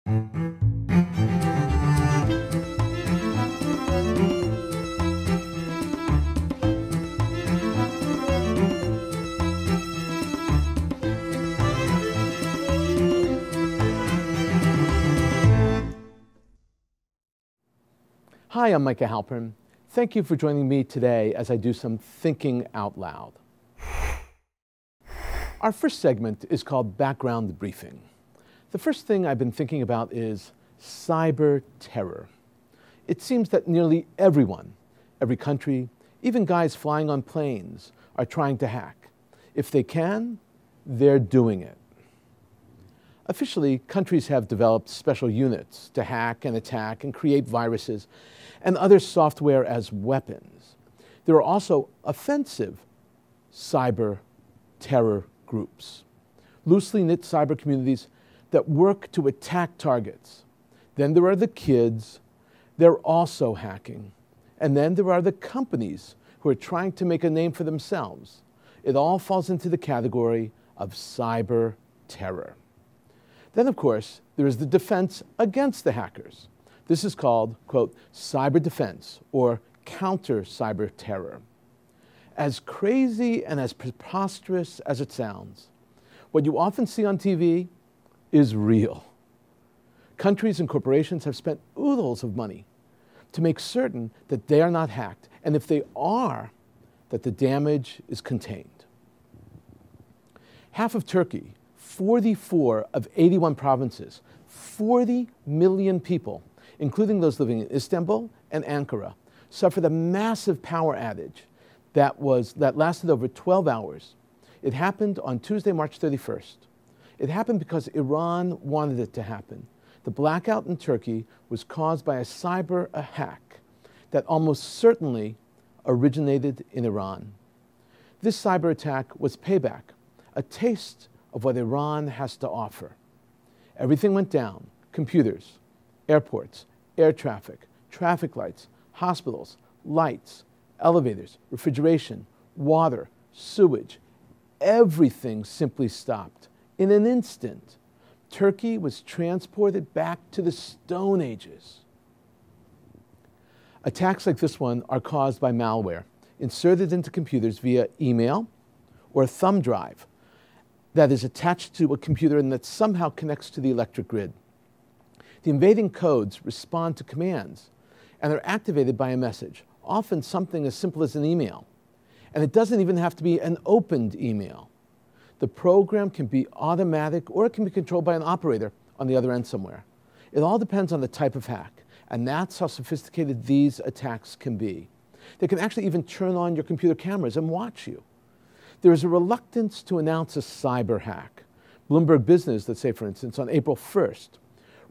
Hi, I'm Micah Halpern. Thank you for joining me today as I do some thinking out loud. Our first segment is called Background Briefing. The first thing I've been thinking about is cyber terror. It seems that nearly everyone, every country, even guys flying on planes, are trying to hack. If they can, they're doing it. Officially, countries have developed special units to hack and attack and create viruses and other software as weapons. There are also offensive cyber terror groups, loosely knit cyber communities that work to attack targets. Then there are the kids, they're also hacking. And then there are the companies who are trying to make a name for themselves. It all falls into the category of cyber terror. Then, of course, there is the defense against the hackers. This is called, quote, cyber defense or counter cyber terror. As crazy and as preposterous as it sounds, what you often see on TV is real. Countries and corporations have spent oodles of money to make certain that they are not hacked, and if they are, that the damage is contained. Half of Turkey, 44 of 81 provinces, 40 million people, including those living in Istanbul and Ankara, suffered a massive power outage that lasted over 12 hours. It happened on Tuesday, March 31st. It happened because Iran wanted it to happen. The blackout in Turkey was caused by a cyber hack that almost certainly originated in Iran. This cyber attack was payback, a taste of what Iran has to offer. Everything went down: computers, airports, air traffic, traffic lights, hospitals, lights, elevators, refrigeration, water, sewage. Everything simply stopped. In an instant, Turkey was transported back to the Stone Ages. Attacks like this one are caused by malware inserted into computers via email or a thumb drive that is attached to a computer and that somehow connects to the electric grid. The invading codes respond to commands and are activated by a message, often something as simple as an email. And it doesn't even have to be an opened email. The program can be automatic or it can be controlled by an operator on the other end somewhere. It all depends on the type of hack, and that's how sophisticated these attacks can be. They can actually even turn on your computer cameras and watch you. There is a reluctance to announce a cyber hack. Bloomberg Business, let's say for instance, on April 1st,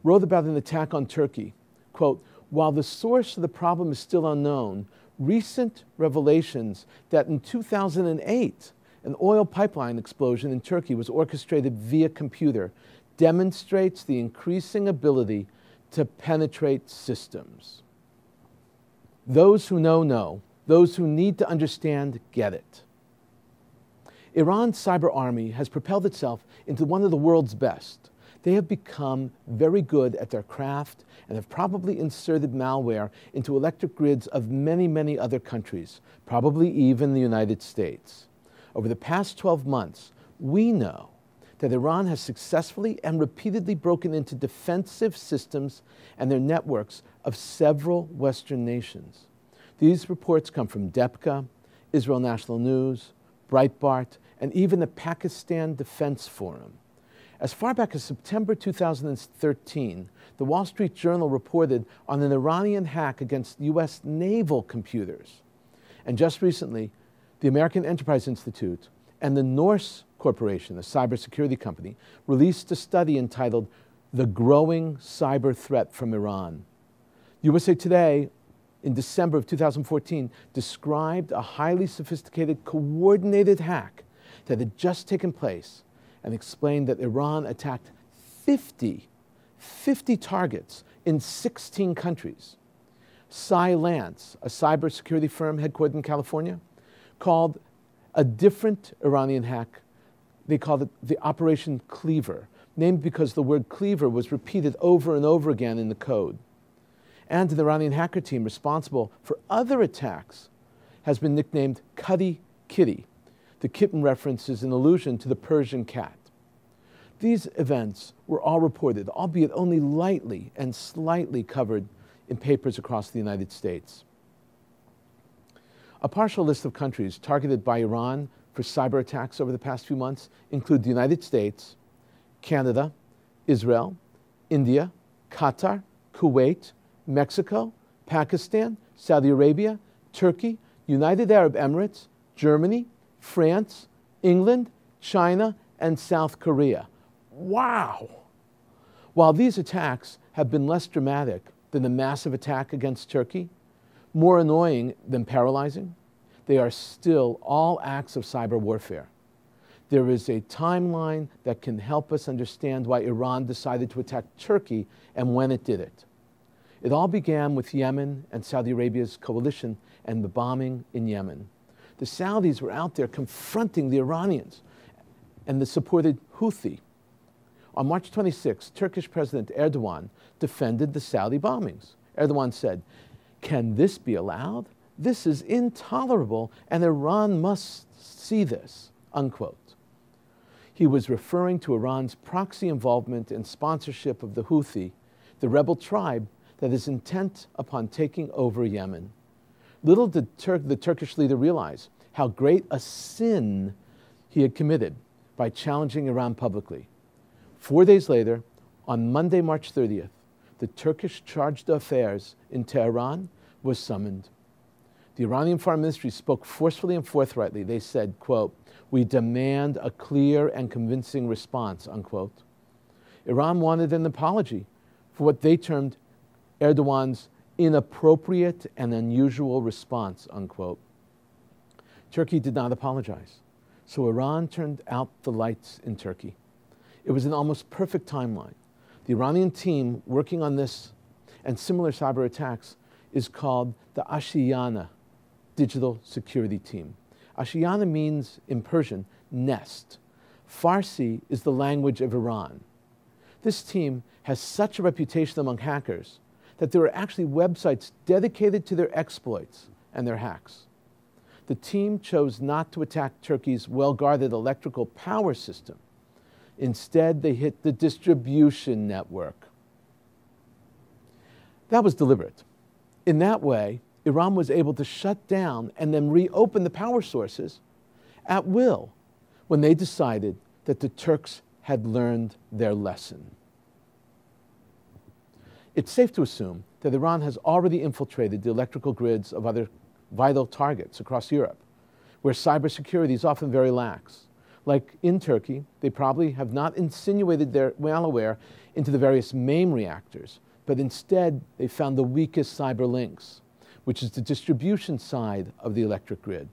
wrote about an attack on Turkey. Quote, while the source of the problem is still unknown, recent revelations that in 2008, an oil pipeline explosion in Turkey was orchestrated via computer demonstrates the increasing ability to penetrate systems. Those who know, know. Those who need to understand, get it. Iran's cyber army has propelled itself into one of the world's best. They have become very good at their craft and have probably inserted malware into electric grids of many, many other countries, probably even the United States. Over the past 12 months, we know that Iran has successfully and repeatedly broken into defensive systems and their networks of several Western nations. These reports come from DEPCA, Israel National News, Breitbart, and even the Pakistan Defense Forum. As far back as September 2013, the Wall Street Journal reported on an Iranian hack against U.S. naval computers. And just recently, the American Enterprise Institute and the Norse Corporation, a cybersecurity company, released a study entitled The Growing Cyber Threat from Iran. USA Today, in December of 2014, described a highly sophisticated, coordinated hack that had just taken place and explained that Iran attacked 50 targets in 16 countries. Cylance, a cybersecurity firm headquartered in California, called a different Iranian hack, they called it the Operation Cleaver, named because the word cleaver was repeated over and over again in the code. And an Iranian hacker team responsible for other attacks has been nicknamed Cutty Kitty. The kitten reference is an allusion to the Persian cat. These events were all reported, albeit only lightly and slightly covered in papers across the United States. A partial list of countries targeted by Iran for cyber attacks over the past few months include the United States, Canada, Israel, India, Qatar, Kuwait, Mexico, Pakistan, Saudi Arabia, Turkey, United Arab Emirates, Germany, France, England, China, and South Korea. Wow! While these attacks have been less dramatic than the massive attack against Turkey, more annoying than paralyzing, they are still all acts of cyber warfare. There is a timeline that can help us understand why Iran decided to attack Turkey and when it did it. It all began with Yemen and Saudi Arabia's coalition and the bombing in Yemen. The Saudis were out there confronting the Iranians and the supported Houthi. On March 26, Turkish President Erdogan defended the Saudi bombings. Erdogan said, "Can this be allowed? This is intolerable, and Iran must see this," unquote. He was referring to Iran's proxy involvement and sponsorship of the Houthi, the rebel tribe that is intent upon taking over Yemen. Little did the Turkish leader realize how great a sin he had committed by challenging Iran publicly. 4 days later, on Monday, March 30th, the Turkish charge d'affaires in Tehran was summoned. The Iranian Foreign Ministry spoke forcefully and forthrightly. They said, quote, "We demand a clear and convincing response," unquote. Iran wanted an apology for what they termed Erdogan's inappropriate and unusual response, unquote. Turkey did not apologize, so Iran turned out the lights in Turkey. It was an almost perfect timeline. The Iranian team working on this and similar cyber attacks is called the Ashiyana Digital Security Team. Ashiyana means, in Persian, nest. Farsi is the language of Iran. This team has such a reputation among hackers that there are actually websites dedicated to their exploits and their hacks. The team chose not to attack Turkey's well-guarded electrical power system. Instead, they hit the distribution network. That was deliberate. In that way, Iran was able to shut down and then reopen the power sources at will when they decided that the Turks had learned their lesson. It's safe to assume that Iran has already infiltrated the electrical grids of other vital targets across Europe, where cybersecurity is often very lax. Like in Turkey, they probably have not insinuated their malware into the various main reactors, but instead they found the weakest cyber links, which is the distribution side of the electric grid.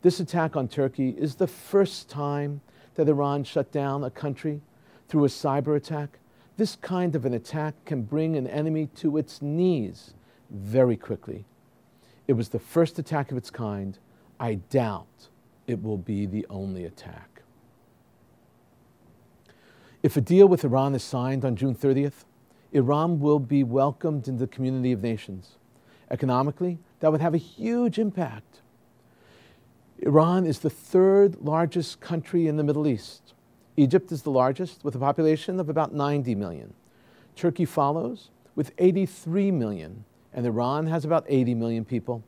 This attack on Turkey is the first time that Iran shut down a country through a cyber attack. This kind of an attack can bring an enemy to its knees very quickly. It was the first attack of its kind. I doubt it will be the only attack. If a deal with Iran is signed on June 30th, Iran will be welcomed into the community of nations. Economically, that would have a huge impact. Iran is the third largest country in the Middle East. Egypt is the largest, with a population of about 90 million. Turkey follows with 83 million, and Iran has about 80 million people.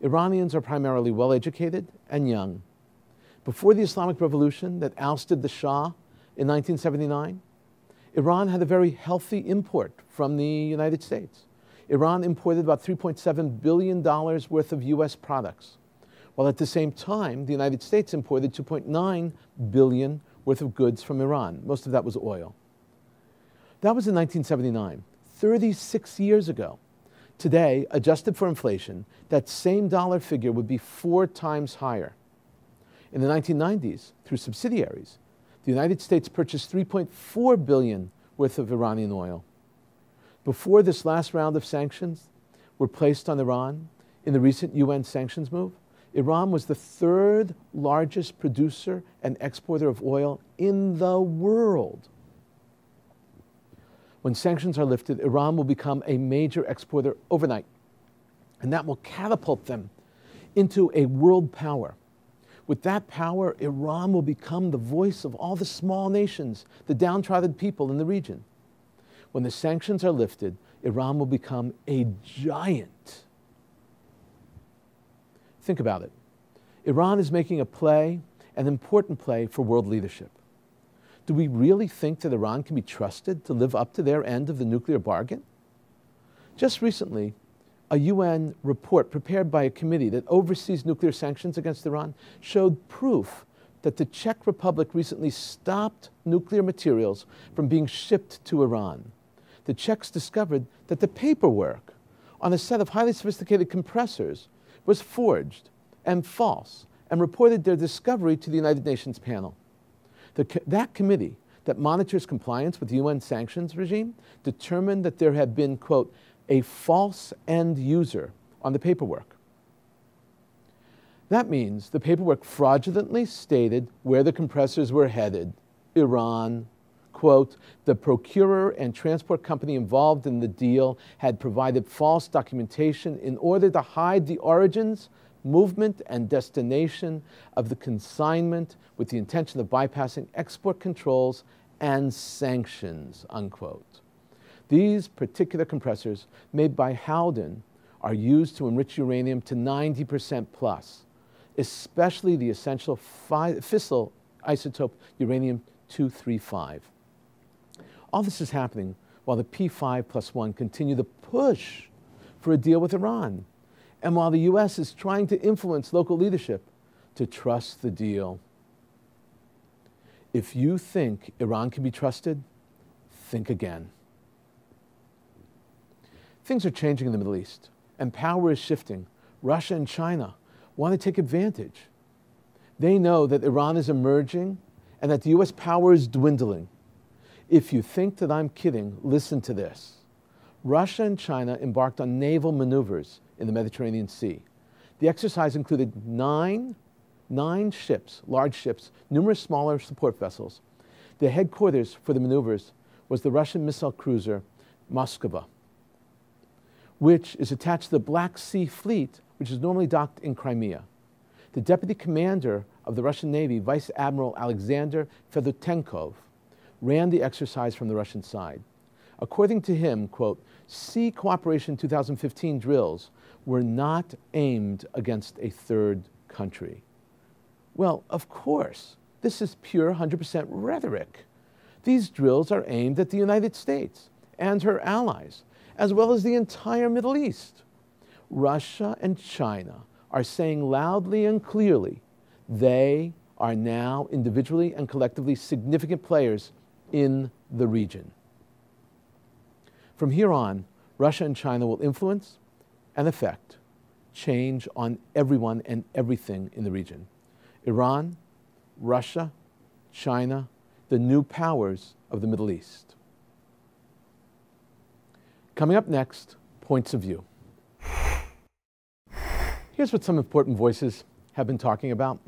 Iranians are primarily well-educated and young. Before the Islamic Revolution that ousted the Shah in 1979, Iran had a very healthy import from the United States. Iran imported about $3.7 billion worth of US products, while at the same time, the United States imported $2.9 billion worth of goods from Iran. Most of that was oil. That was in 1979, 36 years ago. Today, adjusted for inflation, that same dollar figure would be 4 times higher. In the 1990s, through subsidiaries, the United States purchased $3.4 billion worth of Iranian oil. Before this last round of sanctions were placed on Iran in the recent UN sanctions move, Iran was the third largest producer and exporter of oil in the world. When sanctions are lifted, Iran will become a major exporter overnight, and that will catapult them into a world power. With that power, Iran will become the voice of all the small nations, the downtrodden people in the region. When the sanctions are lifted, Iran will become a giant. Think about it. Iran is making a play, an important play for world leadership. Do we really think that Iran can be trusted to live up to their end of the nuclear bargain? Just recently, a UN report prepared by a committee that oversees nuclear sanctions against Iran showed proof that the Czech Republic recently stopped nuclear materials from being shipped to Iran. The Czechs discovered that the paperwork on a set of highly sophisticated compressors was forged and false, and reported their discovery to the United Nations panel. That committee that monitors compliance with the UN sanctions regime determined that there had been, quote, a false end user on the paperwork. That means the paperwork fraudulently stated where the compressors were headed, Iran. Quote, the procurer and transport company involved in the deal had provided false documentation in order to hide the origins, movement, and destination of the consignment with the intention of bypassing export controls and sanctions, unquote. These particular compressors made by Halden are used to enrich uranium to 90% plus, especially the essential fissile isotope uranium-235. All this is happening while the P5+1 continue to push for a deal with Iran, and while the US is trying to influence local leadership to trust the deal. If you think Iran can be trusted, think again. Things are changing in the Middle East, and power is shifting. Russia and China want to take advantage. They know that Iran is emerging and that the US power is dwindling. If you think that I'm kidding, listen to this. Russia and China embarked on naval maneuvers in the Mediterranean Sea. The exercise included nine ships, large ships, numerous smaller support vessels. The headquarters for the maneuvers was the Russian missile cruiser Moskva, which is attached to the Black Sea Fleet, which is normally docked in Crimea. The deputy commander of the Russian Navy, Vice Admiral Alexander Fedotenkov, ran the exercise from the Russian side. According to him, quote, Sea Cooperation 2015 drills were not aimed against a third country. Well, of course, this is pure 100% rhetoric. These drills are aimed at the United States and her allies, as well as the entire Middle East. Russia and China are saying loudly and clearly they are now individually and collectively significant players in the region. From here on, Russia and China will influence and affect change on everyone and everything in the region. Iran, Russia, China, the new powers of the Middle East. Coming up next, points of view. Here's what some important voices have been talking about.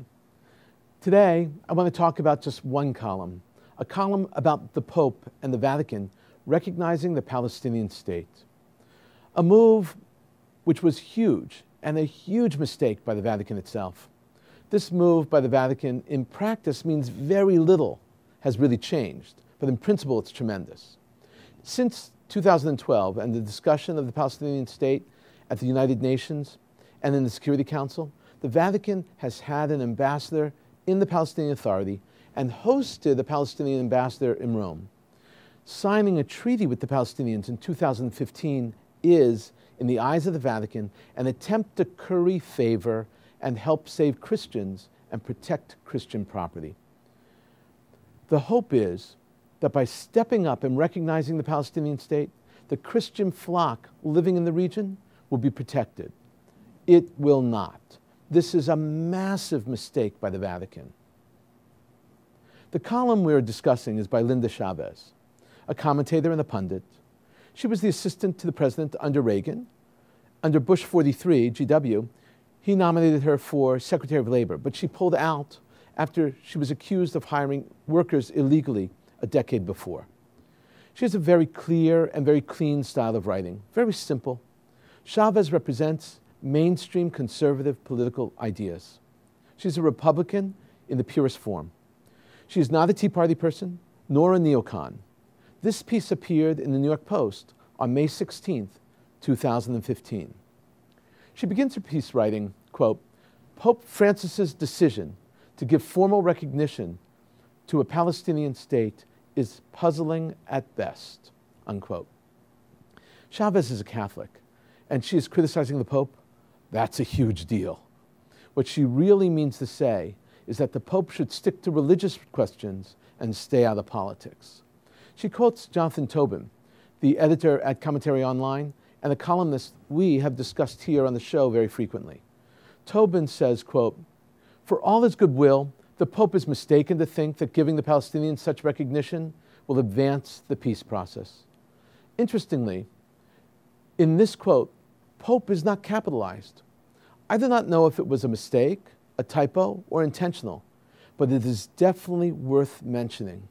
Today, I want to talk about just one column, a column about the Pope and the Vatican recognizing the Palestinian state. A move which was huge and a huge mistake by the Vatican itself. This move by the Vatican in practice means very little has really changed, but in principle it's tremendous. Since 2012 and the discussion of the Palestinian state at the United Nations and in the Security Council, the Vatican has had an ambassador in the Palestinian Authority and hosted a Palestinian ambassador in Rome. Signing a treaty with the Palestinians in 2015 is, in the eyes of the Vatican, an attempt to curry favor and help save Christians and protect Christian property. The hope is that by stepping up and recognizing the Palestinian state, the Christian flock living in the region will be protected. It will not. This is a massive mistake by the Vatican. The column we're discussing is by Linda Chavez, a commentator and a pundit. She was the assistant to the president under Reagan. Under Bush 43, GW, he nominated her for Secretary of Labor, but she pulled out after she was accused of hiring workers illegally a decade before. She has a very clear and very clean style of writing, very simple. Chavez represents mainstream conservative political ideas. She's a Republican in the purest form. She is not a Tea Party person, nor a neocon. This piece appeared in the New York Post on May 16, 2015. She begins her piece writing, quote, Pope Francis's decision to give formal recognition to a Palestinian state is puzzling at best, unquote. Chavez is a Catholic, and she is criticizing the Pope. That's a huge deal. What she really means to say is that the Pope should stick to religious questions and stay out of politics. She quotes Jonathan Tobin, the editor at Commentary Online, and a columnist we have discussed here on the show very frequently. Tobin says, quote, for all his goodwill, the Pope is mistaken to think that giving the Palestinians such recognition will advance the peace process. Interestingly, in this quote, Pope is not capitalized. I do not know if it was a mistake, a typo, or intentional, but it is definitely worth mentioning.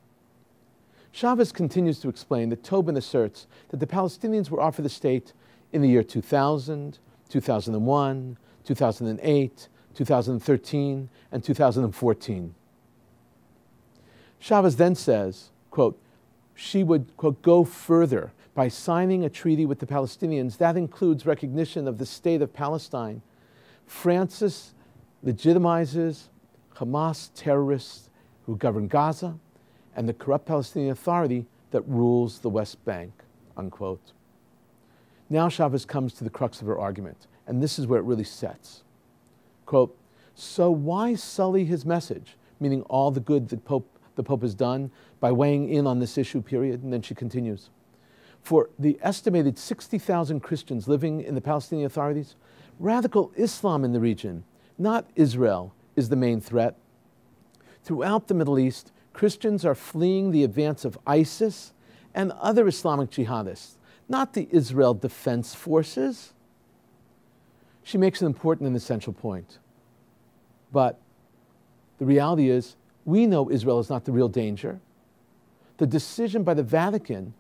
Chavez continues to explain that Tobin asserts that the Palestinians were offered the state in the year 2000, 2001, 2008, 2013, and 2014. Chavez then says, quote, she would, quote, go further by signing a treaty with the Palestinians that includes recognition of the state of Palestine. Francis legitimizes Hamas terrorists who govern Gaza and the corrupt Palestinian Authority that rules the West Bank, unquote. Now Chavez comes to the crux of her argument, and this is where it really sets. Quote, so why sully his message, meaning all the good the Pope has done, by weighing in on this issue, period? And then she continues. For the estimated 60,000 Christians living in the Palestinian authorities, radical Islam in the region, not Israel, is the main threat. Throughout the Middle East, Christians are fleeing the advance of ISIS and other Islamic jihadists, not the Israel Defense Forces. She makes an important and essential point. But the reality is, we know Israel is not the real danger. The decision by the Vatican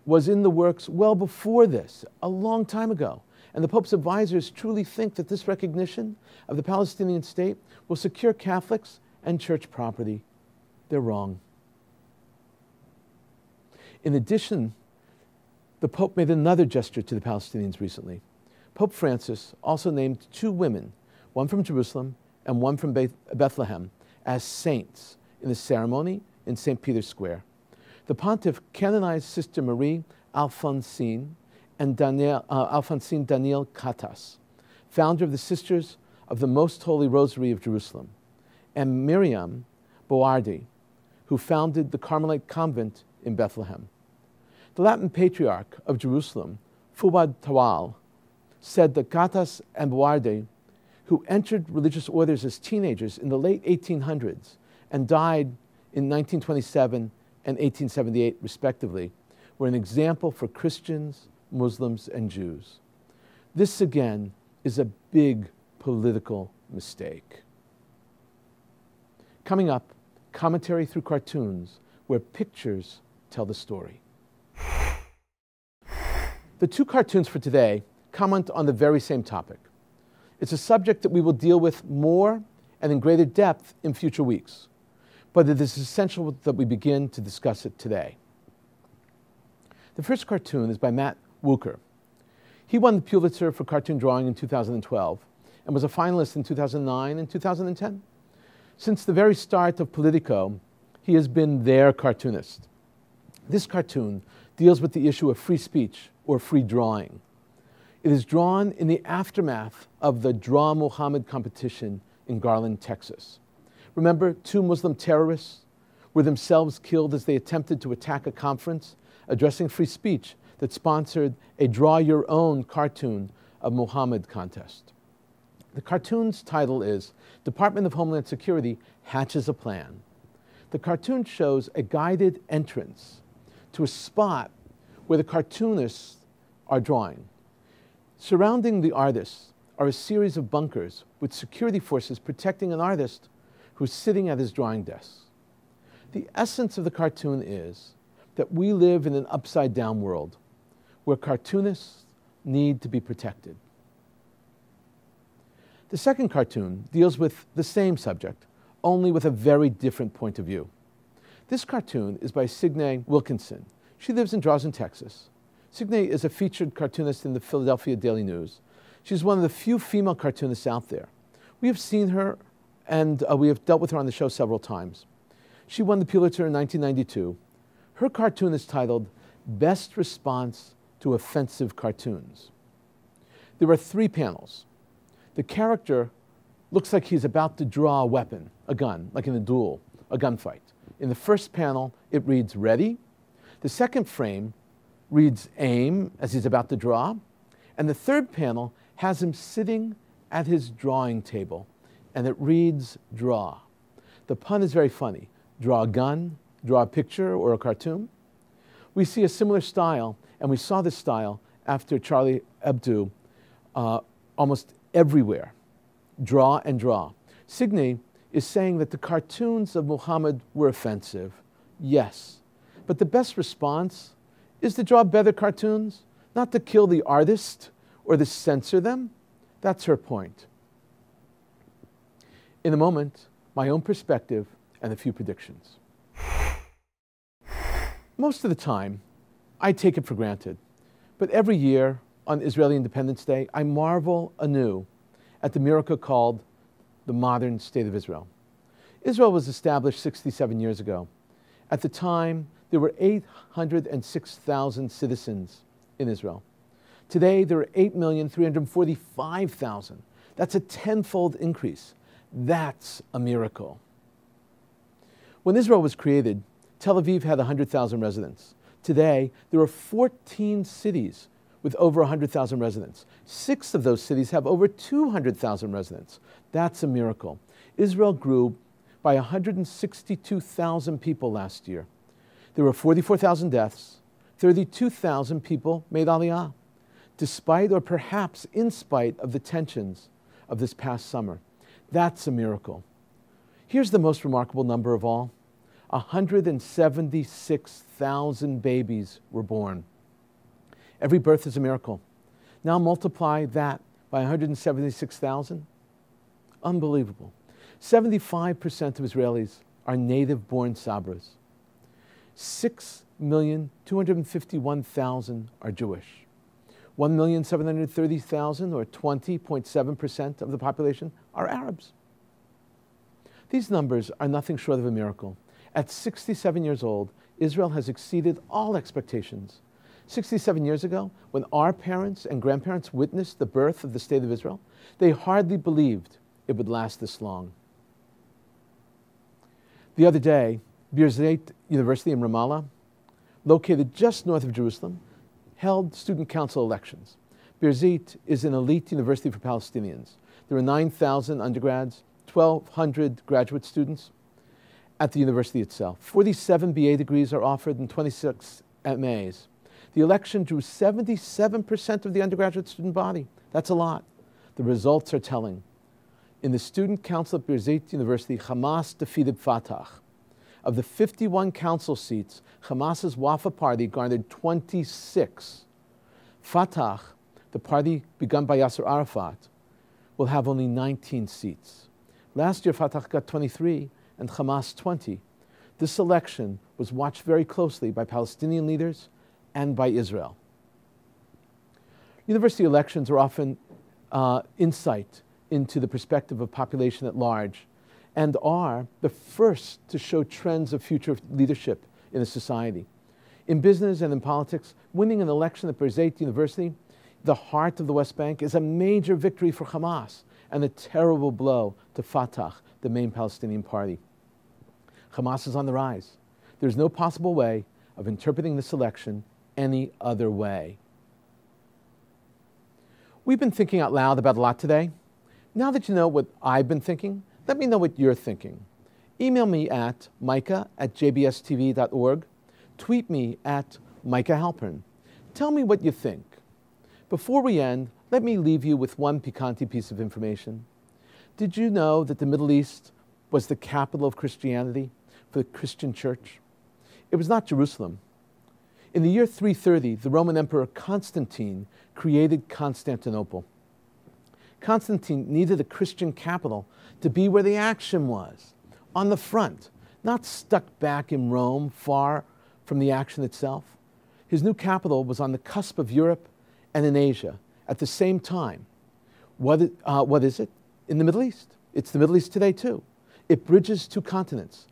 was in the works well before this, a long time ago. And the Pope's advisors truly think that this recognition of the Palestinian state will secure Catholics and church property. They're wrong. In addition, the Pope made another gesture to the Palestinians recently. Pope Francis also named two women, one from Jerusalem and one from Bethlehem, as saints in the ceremony in St. Peter's Square. The pontiff canonized Sister Marie Alphonsine and Alphonsine Daniel Katas, founder of the Sisters of the Most Holy Rosary of Jerusalem, and Miriam Boardi, who founded the Carmelite convent in Bethlehem. The Latin Patriarch of Jerusalem, Fuad Tawal, said that Katas and Boardi, who entered religious orders as teenagers in the late 1800s and died in 1927 and 1878, respectively, were an example for Christians, Muslims, and Jews. This, again, is a big political mistake. Coming up, commentary through cartoons, where pictures tell the story. The two cartoons for today comment on the very same topic. It's a subject that we will deal with more and in greater depth in future weeks, but it is essential that we begin to discuss it today. The first cartoon is by Matt Wucher. He won the Pulitzer for cartoon drawing in 2012 and was a finalist in 2009 and 2010. Since the very start of Politico, he has been their cartoonist. This cartoon deals with the issue of free speech or free drawing. It is drawn in the aftermath of the Draw Muhammad competition in Garland, Texas. Remember, two Muslim terrorists were themselves killed as they attempted to attack a conference addressing free speech that sponsored a Draw Your Own cartoon of Muhammad contest. The cartoon's title is Department of Homeland Security Hatches a Plan. The cartoon shows a guided entrance to a spot where the cartoonists are drawing. Surrounding the artists are a series of bunkers with security forces protecting an artist who's sitting at his drawing desk. The essence of the cartoon is that we live in an upside-down world where cartoonists need to be protected. The second cartoon deals with the same subject, only with a very different point of view. This cartoon is by Signe Wilkinson. She lives and draws in Texas. Signe is a featured cartoonist in the Philadelphia Daily News. She's one of the few female cartoonists out there. We have seen her and we have dealt with her on the show several times. She won the Pulitzer in 1992. Her cartoon is titled Best Response to Offensive Cartoons. There are 3 panels. The character looks like he's about to draw a weapon, a gun, like in a duel, a gunfight. In the first panel, it reads ready. The second frame reads aim, as he's about to draw. And the third panel has him sitting at his drawing table, and it reads draw. The pun is very funny. Draw a gun, draw a picture or a cartoon. We see a similar style, and we saw this style after Charlie Hebdo almost everywhere. Draw and draw. Signe is saying that the cartoons of Muhammad were offensive. Yes, but the best response is to draw better cartoons, not to kill the artist or to censor them. That's her point. In a moment, my own perspective and a few predictions. Most of the time, I take it for granted, but every year on Israeli Independence Day, I marvel anew at the miracle called the modern state of Israel. Israel was established 67 years ago. At the time, there were 806,000 citizens in Israel. Today, there are 8,345,000. That's a tenfold increase. That's a miracle. When Israel was created, Tel Aviv had 100,000 residents. Today, there are 14 cities with over 100,000 residents. 6 of those cities have over 200,000 residents. That's a miracle. Israel grew by 162,000 people last year. There were 44,000 deaths. 32,000 people made Aliyah, despite or perhaps in spite of the tensions of this past summer. That's a miracle. Here's the most remarkable number of all. 176,000 babies were born. Every birth is a miracle. Now multiply that by 176,000. Unbelievable. 75% of Israelis are native-born Sabras. 6,251,000 are Jewish. 1,730,000, or 20.7% of the population, are Arabs. These numbers are nothing short of a miracle. At 67 years old, Israel has exceeded all expectations. 67 years ago, when our parents and grandparents witnessed the birth of the State of Israel, they hardly believed it would last this long. The other day, Birzeit University in Ramallah, located just north of Jerusalem, held student council elections. Birzeit is an elite university for Palestinians. There are 9,000 undergrads, 1,200 graduate students at the university itself. 47 BA degrees are offered and 26 MAs. The election drew 77% of the undergraduate student body. That's a lot. The results are telling. In the student council at Birzeit University, Hamas defeated Fatah. Of the 51 council seats, Hamas's Wafa party garnered 26. Fatah, the party begun by Yasser Arafat, will have only 19 seats. Last year, Fatah got 23 and Hamas 20. This election was watched very closely by Palestinian leaders and by Israel. University elections are often insight into the perspective of population at large and are the first to show trends of future leadership in a society. In business and in politics, winning an election at Birzeit University, the heart of the West Bank, is a major victory for Hamas and a terrible blow to Fatah, the main Palestinian party. Hamas is on the rise. There's no possible way of interpreting this election any other way. We've been thinking out loud about a lot today. Now that you know what I've been thinking, let me know what you're thinking. Email me at micah@jbstv.org. Tweet me at Micah Halpern. Tell me what you think. Before we end, let me leave you with one piquante piece of information. Did you know that the Middle East was the capital of Christianity for the Christian church? It was not Jerusalem. In the year 330, the Roman Emperor Constantine created Constantinople. Constantine needed a Christian capital to be where the action was, on the front, not stuck back in Rome, far from the action itself. His new capital was on the cusp of Europe and in Asia at the same time. What is it? In the Middle East. It's the Middle East today, too. It bridges two continents.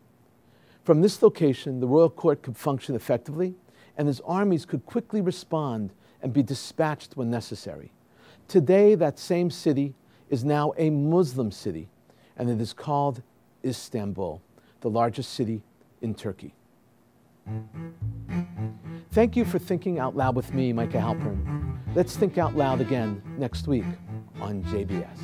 From this location, the royal court could function effectively, and his armies could quickly respond and be dispatched when necessary. Today, that same city is now a Muslim city, and it is called Istanbul, the largest city in Turkey. Thank you for thinking out loud with me, Micah Halpern. Let's think out loud again next week on JBS.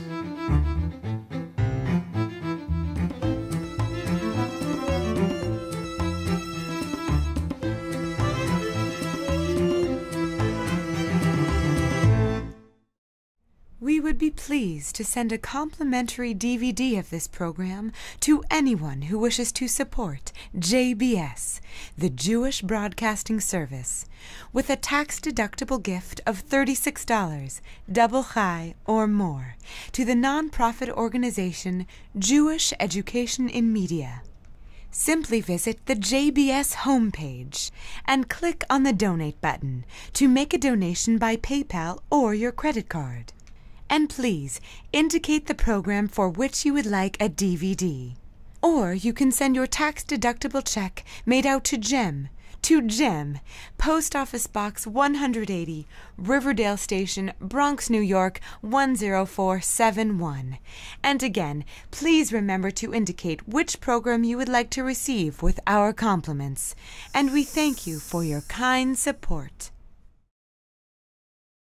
We would be pleased to send a complimentary DVD of this program to anyone who wishes to support JBS, the Jewish Broadcasting Service, with a tax-deductible gift of $36, double chai or more, to the nonprofit organization Jewish Education in Media. Simply visit the JBS homepage and click on the Donate button to make a donation by PayPal or your credit card. And please indicate the program for which you would like a DVD. Or you can send your tax-deductible check made out to Jem, Post Office Box 180, Riverdale Station, Bronx, New York 10471. And again, please remember to indicate which program you would like to receive with our compliments. And we thank you for your kind support.